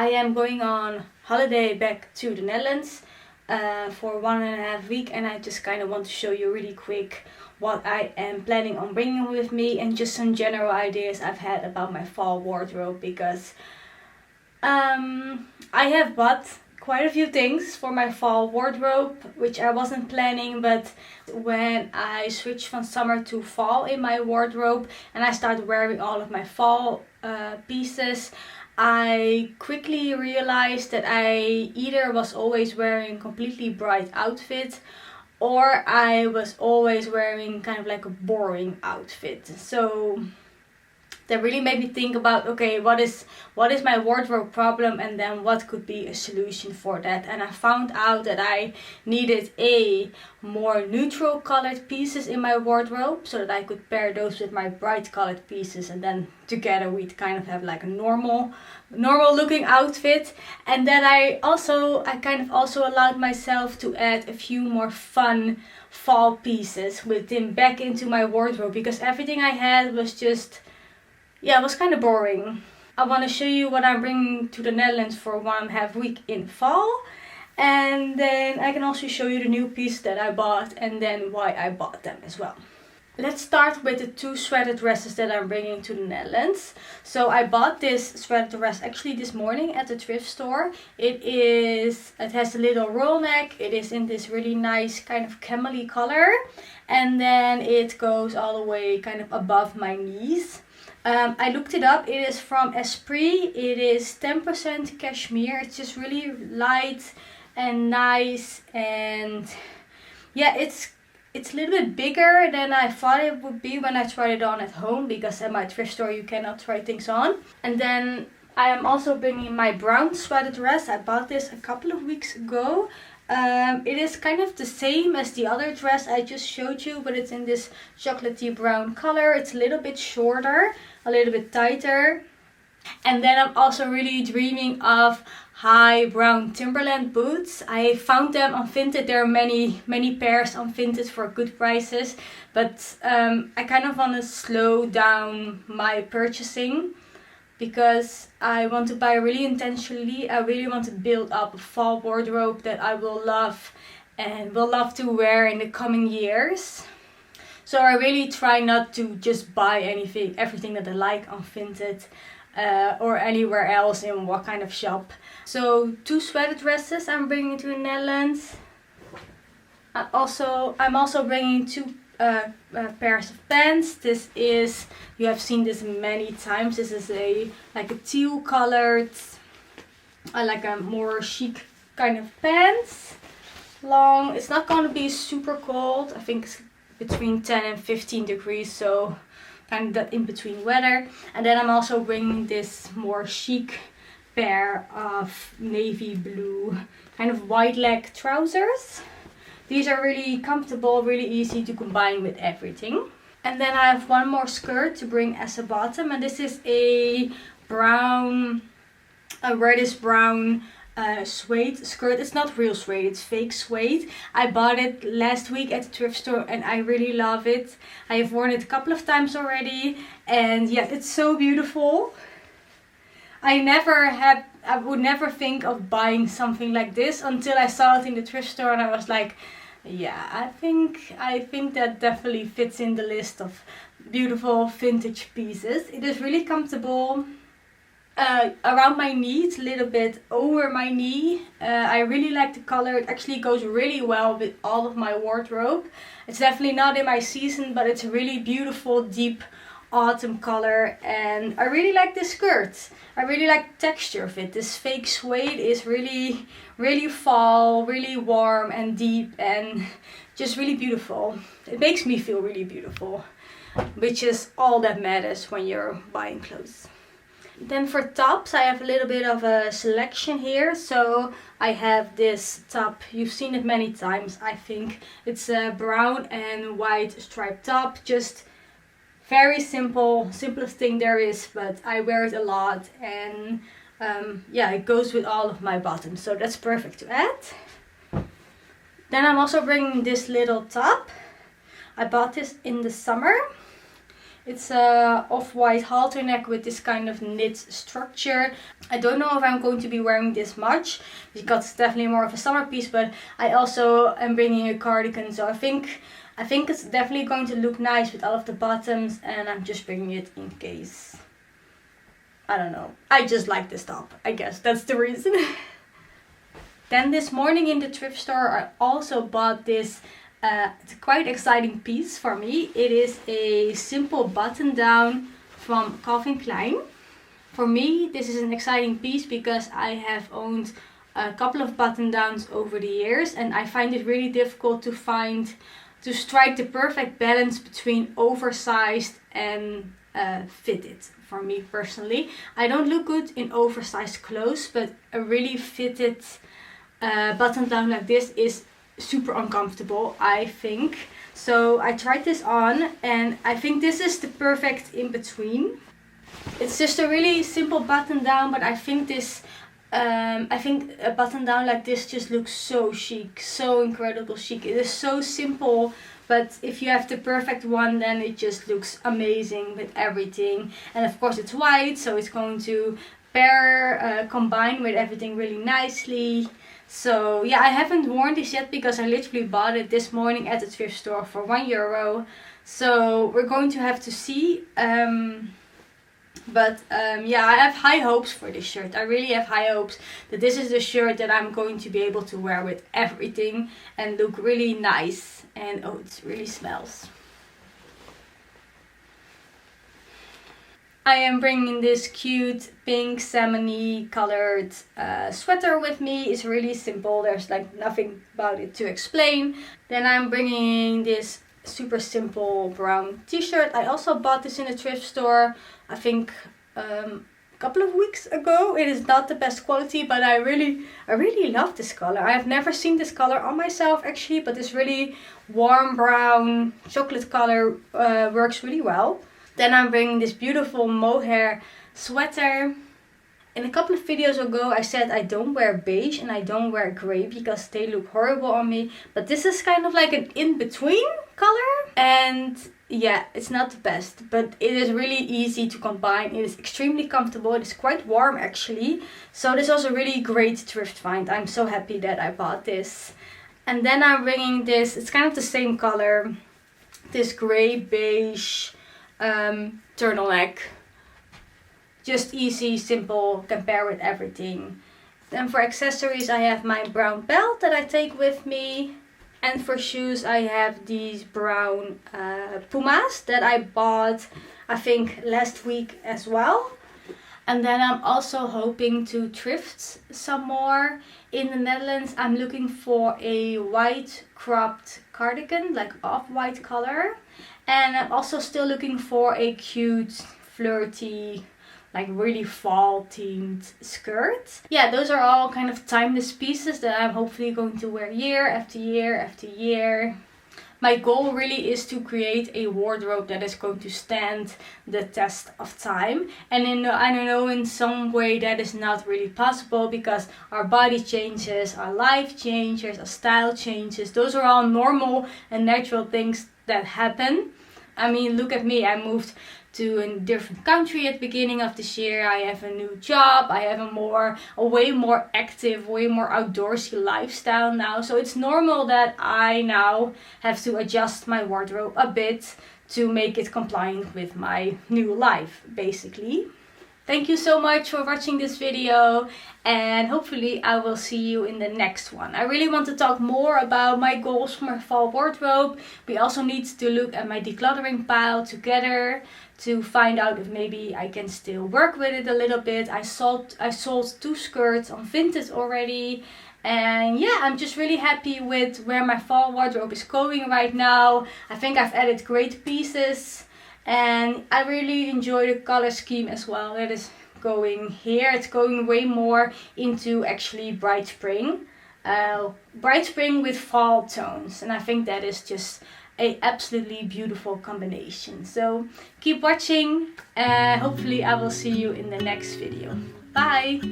I am going on holiday back to the Netherlands for 1.5 weeks, and I just kind of want to show you really quick what I am planning on bringing with me and just some general ideas I've had about my fall wardrobe, because I have bought quite a few things for my fall wardrobe which I wasn't planning, but when I switched from summer to fall in my wardrobe and I started wearing all of my fall pieces, I quickly realized that I either was always wearing completely bright outfits or I was always wearing kind of like a boring outfit. So that really made me think about, okay, what is my wardrobe problem, and then what could be a solution for that. And I found out that I needed more neutral colored pieces in my wardrobe so that I could pair those with my bright colored pieces, and then together we'd kind of have like a normal looking outfit. And then I kind of also allowed myself to add a few more fun fall pieces back into my wardrobe, because everything I had was just, it was kind of boring. I want to show you what I'm bringing to the Netherlands for 1.5 weeks in fall. And then I can also show you the new pieces that I bought and then why I bought them as well. Let's start with the 2 sweater dresses that I'm bringing to the Netherlands. So I bought this sweater dress actually this morning at the thrift store. It has a little roll neck. It is in this really nice kind of camel-y color. And then it goes all the way kind of above my knees. I looked it up. It is from Esprit. It is 10% cashmere. It's just really light and nice, and yeah, it's a little bit bigger than I thought it would be when I tried it on at home, because at my thrift store you cannot try things on. And then I am also bringing my brown sweater dress. I bought this a couple of weeks ago. It is kind of the same as the other dress I just showed you, but it's in this chocolatey brown color. It's a little bit shorter, a little bit tighter. And then I'm also really dreaming of high brown Timberland boots. I found them on Vinted. There are many pairs on Vinted for good prices, but I kind of want to slow down my purchasing, because I want to buy really intentionally. I really want to build up a fall wardrobe that I will love and will love to wear in the coming years. So I really try not to just buy everything that I like on Vinted or anywhere else in what kind of shop. So 2 sweater dresses I'm bringing to the Netherlands. I'm also bringing 2 pairs of pants. This is, you have seen this many times. This is like a teal colored, like a more chic kind of pants. Long. It's not going to be super cold. I think it's between 10 and 15 degrees, so kind of that in between weather. And then I'm also bringing this more chic pair of navy blue kind of wide leg trousers. These are really comfortable, really easy to combine with everything. And then I have one more skirt to bring as a bottom, and this is a reddish brown suede skirt. It's not real suede, it's fake suede. I bought it last week at the thrift store and I really love it. I have worn it a couple of times already, and yeah, it's so beautiful. I would never think of buying something like this until I saw it in the thrift store, and I was like, yeah, I think that definitely fits in the list of beautiful vintage pieces. It is really comfortable. Around my knee, it's a little bit over my knee. I really like the color. It actually goes really well with all of my wardrobe. It's definitely not in my season, but it's a really beautiful deep autumn color, and I really like this skirt. I really like the texture of it. This fake suede is really, really fall, really warm and deep, and just really beautiful. It makes me feel really beautiful, which is all that matters when you're buying clothes. Then for tops, I have a little bit of a selection here. So I have this top, you've seen it many times, I think. It's a brown and white striped top, just very simple, simplest thing there is, but I wear it a lot, and yeah, it goes with all of my bottoms, so that's perfect to add. Then I'm also bringing this little top. I bought this in the summer. It's a off-white halter neck with this kind of knit structure. I don't know if I'm going to be wearing this much because it's definitely more of a summer piece, but I also am bringing a cardigan, so I think it's definitely going to look nice with all of the bottoms, and I'm just bringing it in case. I don't know. I just like this top. I guess that's the reason. Then this morning in the thrift store, I also bought this it's a quite exciting piece for me. It is a simple button down from Calvin Klein. For me, this is an exciting piece because I have owned a couple of button downs over the years, and I find it really difficult to strike the perfect balance between oversized and fitted. For me personally, I don't look good in oversized clothes, but a really fitted button down like this is super uncomfortable, I think. So I tried this on, and I think this is the perfect in between. It's just a really simple button down, but I think a button down like this just looks so chic, so incredible chic. It is so simple, but if you have the perfect one, then it just looks amazing with everything. And of course it's white, so it's going to combine with everything really nicely. So yeah, I haven't worn this yet because I literally bought it this morning at the thrift store for €1. So we're going to have to see. But yeah, I have high hopes for this shirt. I really have high hopes that this is the shirt that I'm going to be able to wear with everything and look really nice. And oh, it really smells. I am bringing this cute pink salmon-y colored sweater with me. It's really simple. There's like nothing about it to explain. Then I'm bringing this super simple brown t-shirt. I also bought this in a thrift store, I think a couple of weeks ago. It is not the best quality, but I really love this color. I have never seen this color on myself actually, but this really warm brown chocolate color works really well. Then I'm bringing this beautiful mohair sweater. In a couple of videos ago I said I don't wear beige and I don't wear grey because they look horrible on me. But this is kind of like an in-between color. And yeah, it's not the best, but it is really easy to combine. It is extremely comfortable. It is quite warm actually. So this was a really great thrift find. I'm so happy that I bought this. And then I'm bringing this, it's kind of the same color, this grey beige turtleneck. Just easy, simple, can pair with everything. Then for accessories I have my brown belt that I take with me. And for shoes I have these brown Pumas that I bought I think last week as well. And then I'm also hoping to thrift some more. In the Netherlands I'm looking for a white cropped cardigan, like off-white color. And I'm also still looking for a cute, flirty, like really fall themed skirt. Yeah, those are all kind of timeless pieces that I'm hopefully going to wear year after year after year. My goal really is to create a wardrobe that is going to stand the test of time. And I know in some way that is not really possible because our body changes, our life changes, our style changes. Those are all normal and natural things that happen. I mean, look at me. I moved to a different country at the beginning of this year. I have a new job. I have a way more active, way more outdoorsy lifestyle now. So it's normal that I now have to adjust my wardrobe a bit to make it compliant with my new life, basically. Thank you so much for watching this video, and hopefully I will see you in the next one. I really want to talk more about my goals for my fall wardrobe. We also need to look at my decluttering pile together to find out if maybe I can still work with it a little bit. I sold 2 skirts on Vinted already. And yeah, I'm just really happy with where my fall wardrobe is going right now. I think I've added great pieces. And I really enjoy the color scheme as well that is going here. It's going way more into actually bright spring. Bright spring with fall tones. And I think that is just a absolutely beautiful combination. So keep watching. Hopefully I will see you in the next video. Bye!